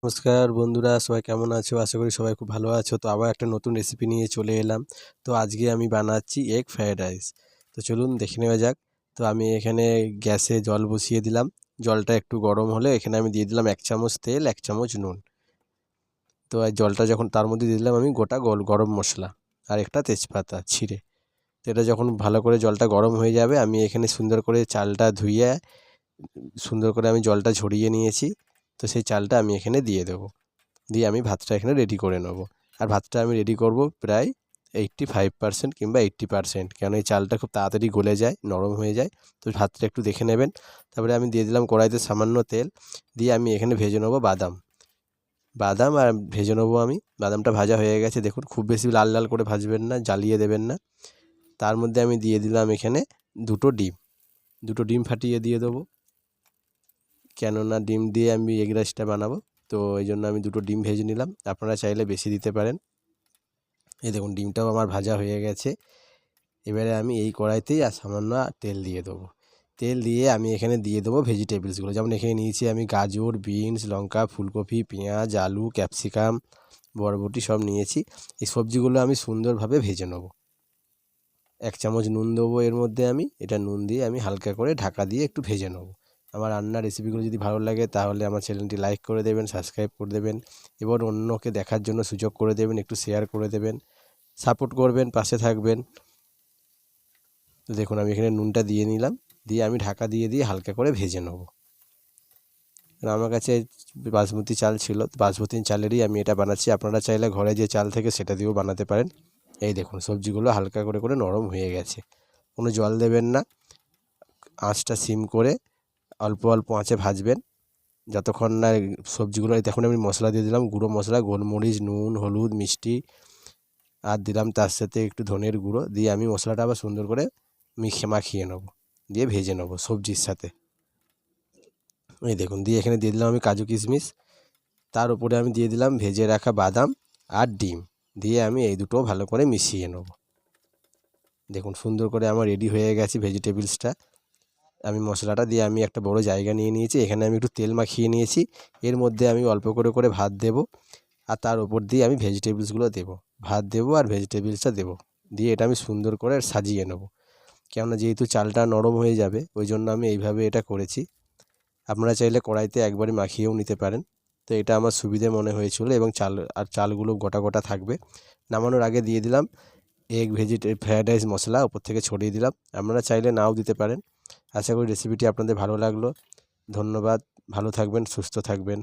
নমস্কার বন্ধুরা, সবাই কেমন আছো? আশা করি সবাই খুব ভালো আছো। তো আবার একটা নতুন রেসিপি নিয়ে চলে এলাম। তো আজকে আমি বানাচ্ছি এগ ফ্রায়েড রাইস। তো চলুন দেখে নেওয়া যাক। তো আমি এখানে গ্যাসে জল বসিয়ে দিলাম। জলটা একটু গরম হলে এখানে আমি দিয়ে দিলাম 1 চামচ তেল, 1 চামচ নুন। তো এই জলটা যখন তার মধ্যে দিয়ে দিলাম আমি গোটা গরম মশলা আর একটা তেজপাতা ছিঁড়ে। তো এটা যখন ভালো করে জলটা গরম হয়ে যাবে, আমি এখানে সুন্দর করে চালটা ধুইয়ে সুন্দর করে আমি জলটা ঝরিয়ে নিয়েছি। তো সেই চালটা আমি এখানে দিয়ে দেবো। দিয়ে আমি ভাতটা এখানে রেডি করে নেব। আর ভাতটা আমি রেডি করব প্রায় 85% কিংবা 80%, কেন এই চালটা খুব তাড়াতাড়ি গলে যায়, নরম হয়ে যায়। তো ভাতটা একটু দেখে নেবেন। তারপরে আমি দিয়ে দিলাম কড়াইতে সামান্য তেল, দিয়ে আমি এখানে ভেজে নেবো বাদাম। বাদাম আর ভেজে নেবো আমি। বাদামটা ভাজা হয়ে গেছে, দেখুন খুব বেশি লাল লাল করে ভাজবেন না, জ্বালিয়ে দেবেন না। তার মধ্যে আমি দিয়ে দিলাম এখানে দুটো ডিম ফাটিয়ে দিয়ে দেবো, কেননা ডিম দিয়ে আমি এগ রাইসটা বানাবো। তো এই জন্য আমি দুটো ডিম ভেজে নিলাম, আপনারা চাইলে বেশি দিতে পারেন। এই দেখুন ডিমটাও আমার ভাজা হয়ে গেছে। এবারে আমি এই কড়াইতেই আর সামান্য তেল দিয়ে দেবো। তেল দিয়ে আমি এখানে দিয়ে দেবো ভেজিটেবলসগুলো, যেমন এখানে নিয়েছি আমি গাজর, বিনস, লঙ্কা, ফুলকপি, পেঁয়াজ, আলু, ক্যাপসিকাম, বরবটি সব নিয়েছি। এই সবজিগুলো আমি সুন্দরভাবে ভেজে নেবো। 1 চামচ নুন দেবো এর মধ্যে আমি, এটা নুন দিয়ে আমি হালকা করে ঢাকা দিয়ে একটু ভেজে নেবো। আমার রান্নার রেসিপিগুলো যদি ভালো লাগে তাহলে আমার চ্যানেলটি লাইক করে দেবেন, সাবস্ক্রাইব করে দেবেন এবং অন্যকে দেখার জন্য সুযোগ করে দেবেন, একটু শেয়ার করে দেবেন, সাপোর্ট করবেন, পাশে থাকবেন। তো দেখুন আমি এখানে নুনটা দিয়ে নিলাম, দিয়ে আমি ঢাকা দিয়ে হালকা করে ভেজে নেবো। আমার কাছে বাসমতি চাল ছিল, বাসমতি চালেরই আমি এটা বানাচ্ছি। আপনারা চাইলে ঘরে যে চাল থেকে সেটা দিয়েও বানাতে পারেন। এই দেখুন সবজিগুলো হালকা করে নরম হয়ে গেছে। কোনো জল দেবেন না, আঁচটা সিম করে অল্প অল্প আঁচে ভাজবেন যতক্ষণ না সবজিগুলো। দেখুন আমি মশলা দিয়ে দিলাম, গুঁড়ো মশলা, গোলমরিচ, নুন, হলুদ, মিষ্টি, আর দিলাম তার সাথে একটু ধনের গুঁড়ো। দিয়ে আমি মশলাটা আবার সুন্দর করে মাখিয়ে নেবো, দিয়ে ভেজে নেবো সবজির সাথে। এই দেখুন দিয়ে এখানে দিয়ে দিলাম আমি কাজু কিশমিশ, তার উপরে আমি দিয়ে দিলাম ভেজে রাখা বাদাম আর ডিম, দিয়ে আমি এই দুটো ভালো করে মিশিয়ে নেব। দেখুন সুন্দর করে আমার রেডি হয়ে গেছে ভেজিটেবলসটা। আমি মশলাটা দিয়ে আমি একটা বড় জায়গা নিয়ে নিয়েছি, এখানে আমি একটু তেল মাখিয়ে নিয়েছি। এর মধ্যে আমি অল্প করে ভাত দেবো, আর তার উপর দিয়ে আমি ভেজিটেবলসগুলো দেবো। ভাত দেবো আর ভেজিটেবলসটা দেবো, দিয়ে এটা আমি সুন্দর করে সাজিয়ে নেব। কেননা যেহেতু চালটা নরম হয়ে যাবে, ওই জন্য আমি এইভাবে এটা করেছি। আপনারা চাইলে কড়াইতে একবারে মাখিয়েও নিতে পারেন। তো এটা আমার সুবিধে মনে হয়েছিল, এবং চালগুলো গোটা থাকবে। নামানোর আগে দিয়ে দিলাম এগ ফ্রায়েড রাইস মশলা, ওপর থেকে ছড়িয়ে দিলাম। আপনারা চাইলে নাও দিতে পারেন। আশা করি রেসিপিটি আপনাদের ভালো লাগলো। ধন্যবাদ, ভালো থাকবেন, সুস্থ থাকবেন।